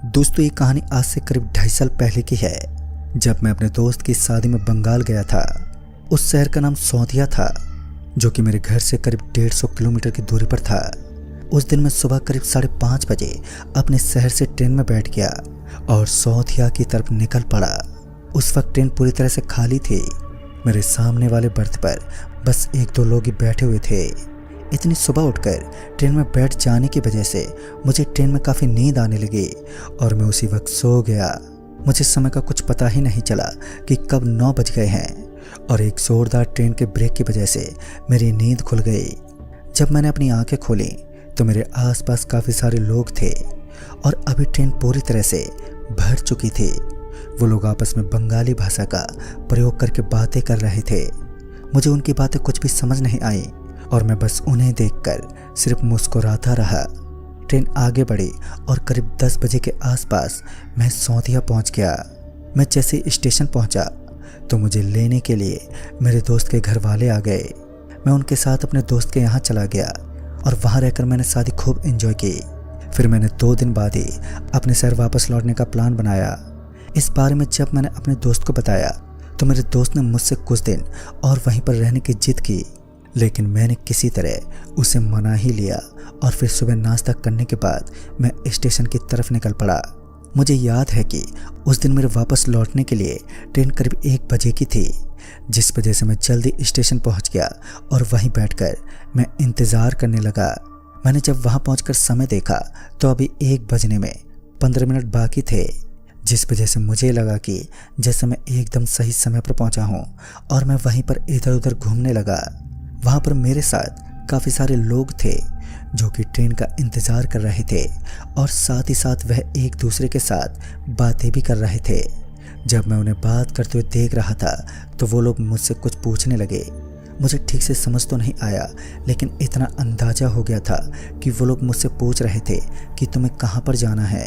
दोस्तों, ये कहानी आज से करीब 2.5 साल पहले की है, जब मैं अपने दोस्त की शादी में बंगाल गया था। उस शहर का नाम सौंधिया था, जो कि मेरे घर से करीब 150 किलोमीटर की दूरी पर था। उस दिन मैं सुबह करीब 5:30 बजे अपने शहर से ट्रेन में बैठ गया और सौंधिया की तरफ निकल पड़ा। उस वक्त ट्रेन पूरी तरह से खाली थी। मेरे सामने वाले बर्थ पर बस 1-2 लोग ही बैठे हुए थे। इतनी सुबह उठकर ट्रेन में बैठ जाने की वजह से मुझे ट्रेन में काफ़ी नींद आने लगी और मैं उसी वक्त सो गया। मुझे समय का कुछ पता ही नहीं चला कि कब 9 बज गए हैं और एक जोरदार ट्रेन के ब्रेक की वजह से मेरी नींद खुल गई। जब मैंने अपनी आंखें खोली तो मेरे आसपास काफ़ी सारे लोग थे और अभी ट्रेन पूरी तरह से भर चुकी थी। वो लोग आपस में बंगाली भाषा का प्रयोग करके बातें कर रहे थे। मुझे उनकी बातें कुछ भी समझ नहीं आई और मैं बस उन्हें देखकर सिर्फ मुस्कुराता रहा। ट्रेन आगे बढ़ी और करीब 10 बजे के आसपास मैं सौंधिया पहुंच गया। मैं जैसे ही स्टेशन पहुंचा तो मुझे लेने के लिए मेरे दोस्त के घर वाले आ गए। मैं उनके साथ अपने दोस्त के यहाँ चला गया और वहाँ रहकर मैंने शादी खूब एंजॉय की। फिर मैंने 2 दिन बाद ही अपने शहर वापस लौटने का प्लान बनाया। इस बारे में जब मैंने अपने दोस्त को बताया तो मेरे दोस्त ने मुझसे कुछ दिन और वहीं पर रहने की जिद की, लेकिन मैंने किसी तरह उसे मना ही लिया और फिर सुबह नाश्ता करने के बाद मैं स्टेशन की तरफ निकल पड़ा। मुझे याद है कि उस दिन मेरे वापस लौटने के लिए ट्रेन करीब 1 बजे की थी, जिस वजह से मैं जल्दी स्टेशन पहुंच गया और वहीं बैठकर मैं इंतज़ार करने लगा। मैंने जब वहां पहुंचकर समय देखा तो अभी 1 बजने में 15 मिनट बाकी थे, जिस वजह से मुझे लगा कि जैसे मैं एकदम सही समय पर पहुंचा हूं और मैं वहीं पर इधर उधर घूमने लगा। वहाँ पर मेरे साथ काफ़ी सारे लोग थे जो कि ट्रेन का इंतज़ार कर रहे थे और साथ ही साथ वह एक दूसरे के साथ बातें भी कर रहे थे। जब मैं उन्हें बात करते हुए देख रहा था तो वो लोग मुझसे कुछ पूछने लगे। मुझे ठीक से समझ तो नहीं आया, लेकिन इतना अंदाज़ा हो गया था कि वो लोग मुझसे पूछ रहे थे कि तुम्हें कहाँ पर जाना है।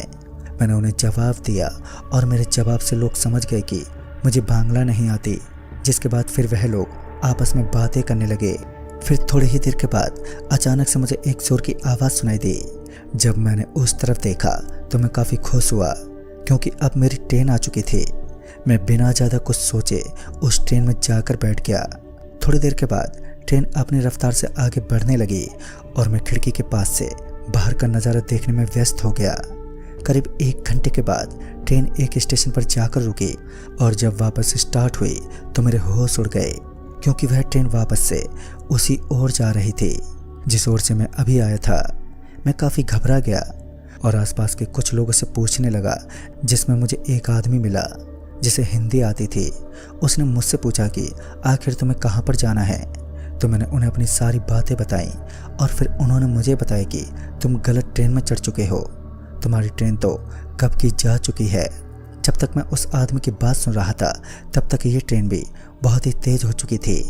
मैंने उन्हें जवाब दिया और मेरे जवाब से लोग समझ गए कि मुझे बांग्ला नहीं आती, जिसके बाद फिर वह लोग आपस में बातें करने लगे। फिर थोड़ी ही देर के बाद अचानक से मुझे एक जोर की आवाज़ सुनाई दी। जब मैंने उस तरफ देखा तो मैं काफ़ी खुश हुआ, क्योंकि अब मेरी ट्रेन आ चुकी थी। मैं बिना ज़्यादा कुछ सोचे उस ट्रेन में जाकर बैठ गया। थोड़ी देर के बाद ट्रेन अपनी रफ्तार से आगे बढ़ने लगी और मैं खिड़की के पास से बाहर का नज़ारा देखने में व्यस्त हो गया। करीब 1 घंटे के बाद ट्रेन एक स्टेशन पर जाकर रुकी और जब वापस स्टार्ट हुई तो मेरे होश उड़ गए, क्योंकि वह ट्रेन वापस से उसी ओर जा रही थी जिस ओर से मैं अभी आया था। मैं काफ़ी घबरा गया और आसपास के कुछ लोगों से पूछने लगा, जिसमें मुझे एक आदमी मिला जिसे हिंदी आती थी। उसने मुझसे पूछा कि आखिर तुम्हें कहाँ पर जाना है। तो मैंने उन्हें अपनी सारी बातें बताई और फिर उन्होंने मुझे बताया कि तुम गलत ट्रेन में चढ़ चुके हो, तुम्हारी ट्रेन तो कब की जा चुकी है। जब तक मैं उस आदमी की बात सुन रहा था तब तक ये ट्रेन भी बहुत ही तेज़ हो चुकी थी।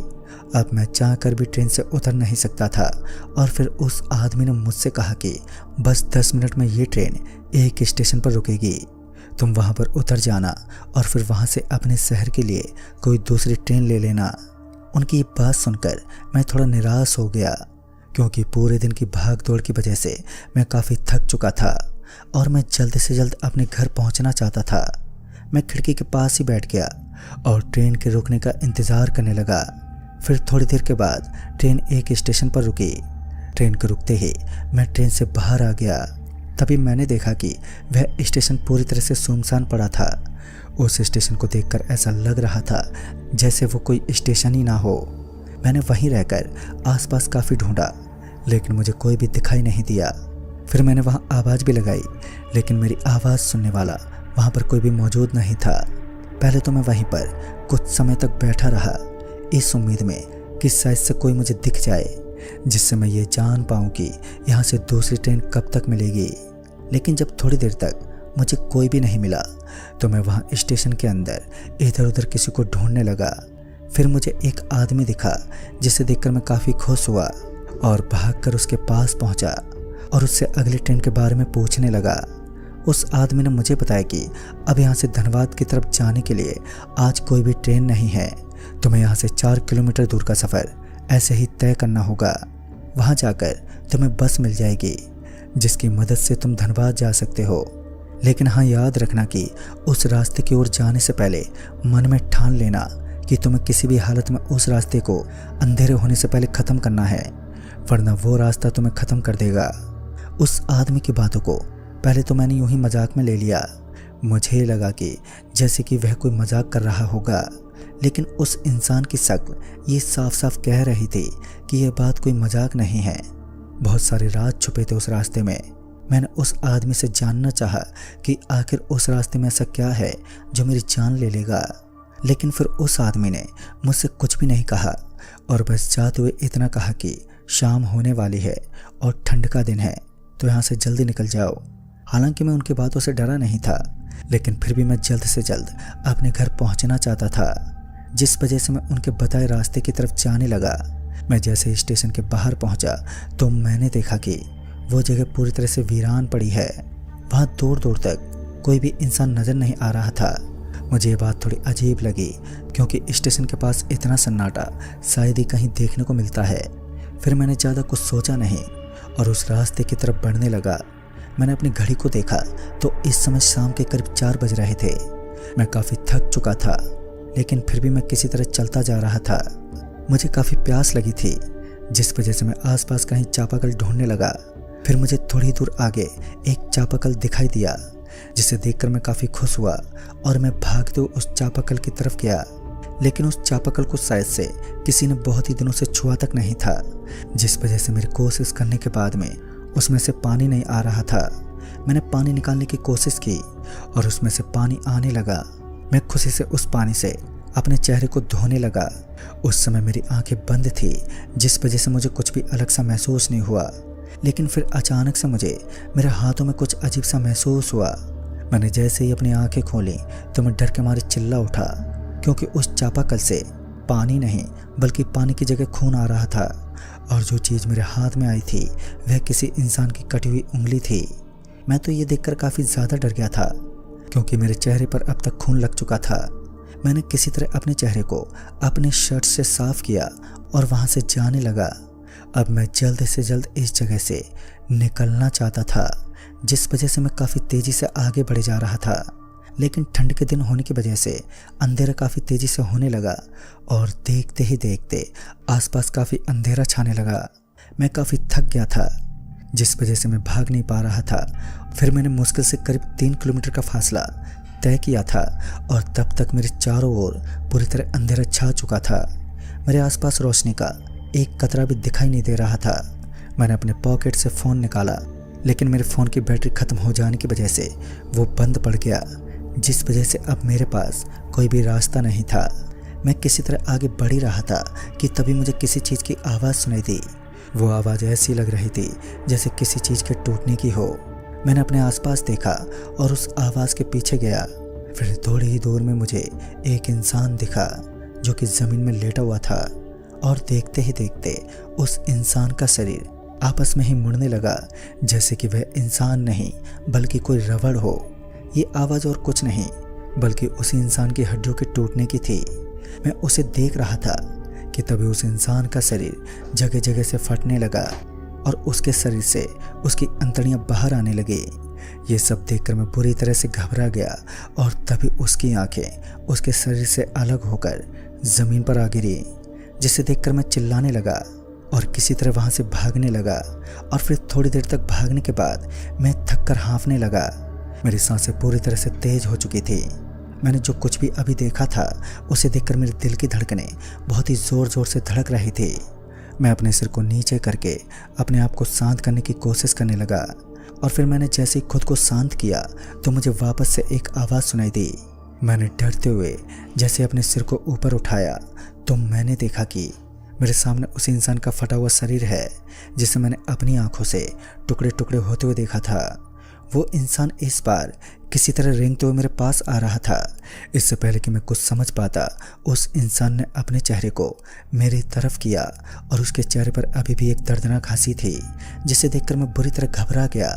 अब मैं चाहकर भी ट्रेन से उतर नहीं सकता था और फिर उस आदमी ने मुझसे कहा कि बस 10 मिनट में ये ट्रेन एक स्टेशन पर रुकेगी, तुम वहाँ पर उतर जाना और फिर वहाँ से अपने शहर के लिए कोई दूसरी ट्रेन ले लेना। उनकी ये बात सुनकर मैं थोड़ा निराश हो गया, क्योंकि पूरे दिन की भाग दौड़ की वजह से मैं काफ़ी थक चुका था और मैं जल्द से जल्द अपने घर पहुँचना चाहता था। मैं खिड़की के पास ही बैठ गया और ट्रेन के रुकने का इंतज़ार करने लगा। फिर थोड़ी देर के बाद ट्रेन एक स्टेशन पर रुकी। ट्रेन के रुकते ही मैं ट्रेन से बाहर आ गया। तभी मैंने देखा कि वह स्टेशन पूरी तरह से सुनसान पड़ा था। उस स्टेशन को देखकर ऐसा लग रहा था जैसे वो कोई स्टेशन ही ना हो। मैंने वहीं रहकर आसपास काफ़ी ढूंढा, लेकिन मुझे कोई भी दिखाई नहीं दिया। फिर मैंने वहाँ आवाज़ भी लगाई, लेकिन मेरी आवाज़ सुनने वाला वहाँ पर कोई भी मौजूद नहीं था। पहले तो मैं वहीं पर कुछ समय तक बैठा रहा, इस उम्मीद में कि शायद से कोई मुझे दिख जाए, जिससे मैं ये जान पाऊँ कि यहाँ से दूसरी ट्रेन कब तक मिलेगी। लेकिन जब थोड़ी देर तक मुझे कोई भी नहीं मिला तो मैं वहाँ स्टेशन के अंदर इधर उधर किसी को ढूंढने लगा। फिर मुझे एक आदमी दिखा, जिसे देखकर मैं काफ़ी खुश हुआ और भागकर उसके पास पहुँचा और उससे अगली ट्रेन के बारे में पूछने लगा। उस आदमी ने मुझे बताया कि अब यहाँ से धनबाद की तरफ जाने के लिए आज कोई भी ट्रेन नहीं है। तुम्हें यहाँ से 4 किलोमीटर दूर का सफ़र ऐसे ही तय करना होगा। वहाँ जाकर तुम्हें बस मिल जाएगी, जिसकी मदद से तुम धनबाद जा सकते हो। लेकिन हाँ, याद रखना कि उस रास्ते की ओर जाने से पहले मन में ठान लेना कि तुम्हें किसी भी हालत में उस रास्ते को अंधेरे होने से पहले ख़त्म करना है, वरना वो रास्ता तुम्हें ख़त्म कर देगा। उस आदमी की बातों को पहले तो मैंने यूं ही मजाक में ले लिया। मुझे लगा कि जैसे कि वह कोई मजाक कर रहा होगा, लेकिन उस इंसान की शक्ल ये साफ साफ कह रही थी कि यह बात कोई मजाक नहीं है। बहुत सारे राज छुपे थे उस रास्ते में। मैंने उस आदमी से जानना चाहा कि आखिर उस रास्ते में ऐसा क्या है जो मेरी जान ले लेगा, लेकिन फिर उस आदमी ने मुझसे कुछ भी नहीं कहा और बस जाते हुए इतना कहा कि शाम होने वाली है और ठंड का दिन है, तो यहाँ से जल्दी निकल जाओ। हालांकि मैं उनकी बातों से डरा नहीं था, लेकिन फिर भी मैं जल्द से जल्द अपने घर पहुंचना चाहता था, जिस वजह से मैं उनके बताए रास्ते की तरफ जाने लगा। मैं जैसे स्टेशन के बाहर पहुंचा तो मैंने देखा कि वो जगह पूरी तरह से वीरान पड़ी है। वहाँ दूर दूर तक कोई भी इंसान नजर नहीं आ रहा था। मुझे ये बात थोड़ी अजीब लगी, क्योंकि स्टेशन के पास इतना सन्नाटा शायद ही कहीं देखने को मिलता है। फिर मैंने ज़्यादा कुछ सोचा नहीं और उस रास्ते की तरफ बढ़ने लगा। मैंने अपनी घड़ी को देखा तो इस समय शाम के करीब 4 बज रहे थे। मैं काफ़ी थक चुका था, लेकिन फिर भी मैं किसी तरह चलता जा रहा था। मुझे काफ़ी प्यास लगी थी, जिस वजह से मैं आसपास कहीं चापाकल ढूंढने लगा। फिर मुझे थोड़ी दूर आगे एक चापाकल दिखाई दिया, जिसे देखकर मैं काफ़ी खुश हुआ और मैं भागते हुए उस चापाकल की तरफ गया। लेकिन उस चापाकल को शायद से किसी ने बहुत ही दिनों से छुआ तक नहीं था, जिस वजह से मेरी कोशिश करने के बाद में उसमें से पानी नहीं आ रहा था। मैंने पानी निकालने की कोशिश की और उसमें से पानी आने लगा। मैं खुशी से उस पानी से अपने चेहरे को धोने लगा। उस समय मेरी आंखें बंद थी, जिस वजह से मुझे कुछ भी अलग सा महसूस नहीं हुआ। लेकिन फिर अचानक से मुझे मेरे हाथों में कुछ अजीब सा महसूस हुआ। मैंने जैसे ही अपनी आंखें खोली तो मैं डर के मारे चिल्ला उठा, क्योंकि उस चापाकल से पानी नहीं बल्कि पानी की जगह खून आ रहा था। और जो चीज़ मेरे हाथ में आई थी वह किसी इंसान की कटी हुई उंगली थी। मैं तो ये देखकर काफ़ी ज़्यादा डर गया था, क्योंकि मेरे चेहरे पर अब तक खून लग चुका था। मैंने किसी तरह अपने चेहरे को अपने शर्ट से साफ किया और वहाँ से जाने लगा। अब मैं जल्द से जल्द इस जगह से निकलना चाहता था, जिस वजह से मैं काफ़ी तेज़ी से आगे बढ़े जा रहा था। लेकिन ठंड के दिन होने की वजह से अंधेरा काफ़ी तेज़ी से होने लगा और देखते ही देखते आसपास काफ़ी अंधेरा छाने लगा। मैं काफ़ी थक गया था, जिस वजह से मैं भाग नहीं पा रहा था। फिर मैंने मुश्किल से करीब 3 किलोमीटर का फासला तय किया था और तब तक मेरे चारों ओर पूरी तरह अंधेरा छा चुका था। मेरे आसपास रोशनी का एक कतरा भी दिखाई नहीं दे रहा था। मैंने अपने पॉकेट से फ़ोन निकाला, लेकिन मेरे फ़ोन की बैटरी ख़त्म हो जाने की वजह से वो बंद पड़ गया, जिस वजह से अब मेरे पास कोई भी रास्ता नहीं था। मैं किसी तरह आगे बढ़ ही रहा था कि तभी मुझे किसी चीज़ की आवाज़ सुनाई दी। वो आवाज़ ऐसी लग रही थी जैसे किसी चीज़ के टूटने की हो। मैंने अपने आसपास देखा और उस आवाज़ के पीछे गया। फिर थोड़ी ही दूर में मुझे एक इंसान दिखा जो कि ज़मीन में लेटा हुआ था, और देखते ही देखते उस इंसान का शरीर आपस में ही मुड़ने लगा, जैसे कि वह इंसान नहीं बल्कि कोई रबड़ हो। ये आवाज़ और कुछ नहीं बल्कि उसी इंसान की हड्डियों के टूटने की थी। मैं उसे देख रहा था कि तभी उस इंसान का शरीर जगह जगह से फटने लगा और उसके शरीर से उसकी अंतड़ियां बाहर आने लगी। ये सब देखकर मैं बुरी तरह से घबरा गया और तभी उसकी आंखें उसके शरीर से अलग होकर ज़मीन पर आ गिरी, जिसे देखकर मैं चिल्लाने लगा और किसी तरह वहाँ से भागने लगा। और फिर थोड़ी देर तक भागने के बाद मैं थक कर हाँफने लगा। मेरी सांसें पूरी तरह से तेज़ हो चुकी थी। मैंने जो कुछ भी अभी देखा था उसे देखकर मेरे दिल की धड़कनें बहुत ही ज़ोर ज़ोर से धड़क रही थी। मैं अपने सिर को नीचे करके अपने आप को शांत करने की कोशिश करने लगा, और फिर मैंने जैसे ही खुद को शांत किया तो मुझे वापस से एक आवाज़ सुनाई दी। मैंने डरते हुए जैसे अपने सिर को ऊपर उठाया तो मैंने देखा कि मेरे सामने उस इंसान का फटा हुआ शरीर है, जिसे मैंने अपनी आंखों से टुकड़े टुकड़े होते हुए देखा था। वो इंसान इस बार किसी तरह रेंगते हुए मेरे पास आ रहा था। इससे पहले कि मैं कुछ समझ पाता, उस इंसान ने अपने चेहरे को मेरी तरफ किया और उसके चेहरे पर अभी भी एक दर्दनाक हंसी थी, जिसे देखकर मैं बुरी तरह घबरा गया।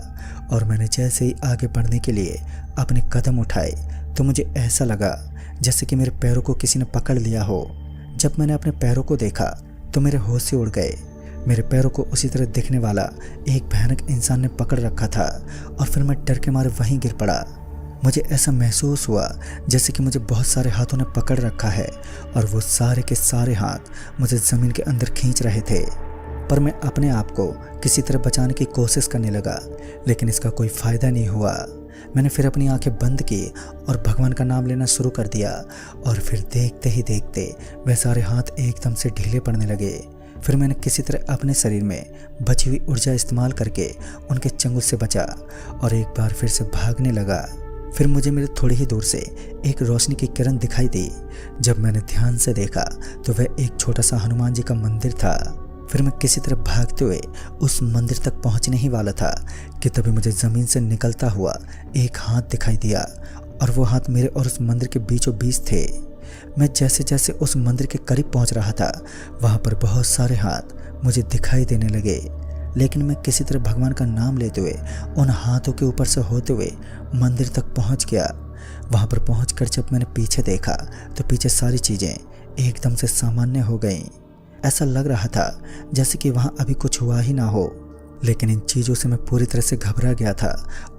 और मैंने जैसे ही आगे बढ़ने के लिए अपने कदम उठाए तो मुझे ऐसा लगा जैसे कि मेरे पैरों को किसी ने पकड़ लिया हो। जब मैंने अपने पैरों को देखा तो मेरे होश से उड़ गए। मेरे पैरों को उसी तरह दिखने वाला एक भयानक इंसान ने पकड़ रखा था और फिर मैं डर के मारे वहीं गिर पड़ा। मुझे ऐसा महसूस हुआ जैसे कि मुझे बहुत सारे हाथों ने पकड़ रखा है और वो सारे के सारे हाथ मुझे ज़मीन के अंदर खींच रहे थे। पर मैं अपने आप को किसी तरह बचाने की कोशिश करने लगा, लेकिन इसका कोई फ़ायदा नहीं हुआ। मैंने फिर अपनी आंखें बंद की और भगवान का नाम लेना शुरू कर दिया और फिर देखते ही देखते वह सारे हाथ एकदम से ढीले पड़ने लगे। फिर मैंने किसी तरह अपने शरीर में बची हुई ऊर्जा इस्तेमाल करके उनके चंगुल से बचा और एक बार फिर से भागने लगा। फिर मुझे मेरे थोड़ी ही दूर से एक रोशनी की किरण दिखाई दी। जब मैंने ध्यान से देखा तो वह एक छोटा सा हनुमान जी का मंदिर था। फिर मैं किसी तरह भागते हुए उस मंदिर तक पहुंचने ही वाला था कि तभी मुझे ज़मीन से निकलता हुआ एक हाथ दिखाई दिया और वो हाथ मेरे और उस मंदिर के बीचों बीच थे। मैं जैसे जैसे उस मंदिर के करीब पहुंच रहा था वहाँ पर बहुत सारे हाथ मुझे दिखाई देने लगे, लेकिन मैं किसी तरह भगवान का नाम लेते हुए उन हाथों के ऊपर से होते हुए मंदिर तक पहुँच गया। वहाँ पर पहुँचकर जब मैंने पीछे देखा तो पीछे सारी चीज़ें एकदम से सामान्य हो गईं। ऐसा लग रहा था जैसे कि वहाँ अभी कुछ हुआ ही ना हो, लेकिन इन चीज़ों से मैं पूरी तरह से घबरा गया था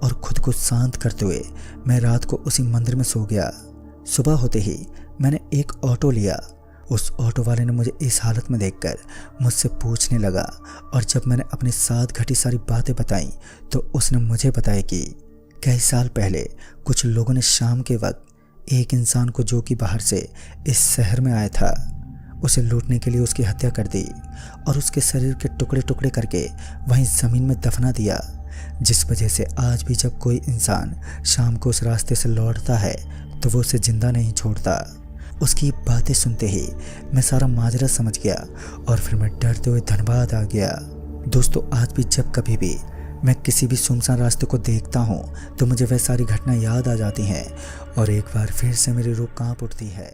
और खुद को शांत करते हुए मैं रात को उसी मंदिर में सो गया। सुबह होते ही मैंने एक ऑटो लिया। उस ऑटो वाले ने मुझे इस हालत में देखकर मुझसे पूछने लगा और जब मैंने अपने साथ घटी सारी बातें बताई तो उसने मुझे बताया कि कई साल पहले कुछ लोगों ने शाम के वक्त एक इंसान को, जो कि बाहर से इस शहर में आया था, उसे लूटने के लिए उसकी हत्या कर दी और उसके शरीर के टुकड़े टुकड़े करके वहीं ज़मीन में दफना दिया, जिस वजह से आज भी जब कोई इंसान शाम को उस रास्ते से लौटता है तो वो उसे जिंदा नहीं छोड़ता। उसकी ये बातें सुनते ही मैं सारा माजरा समझ गया और फिर मैं डरते हुए धनबाद आ गया। दोस्तों, आज भी जब कभी भी मैं किसी भी सुनसान रास्ते को देखता हूँ तो मुझे वह सारी घटना याद आ जाती हैं और एक बार फिर से मेरी रूह कांप उठती है।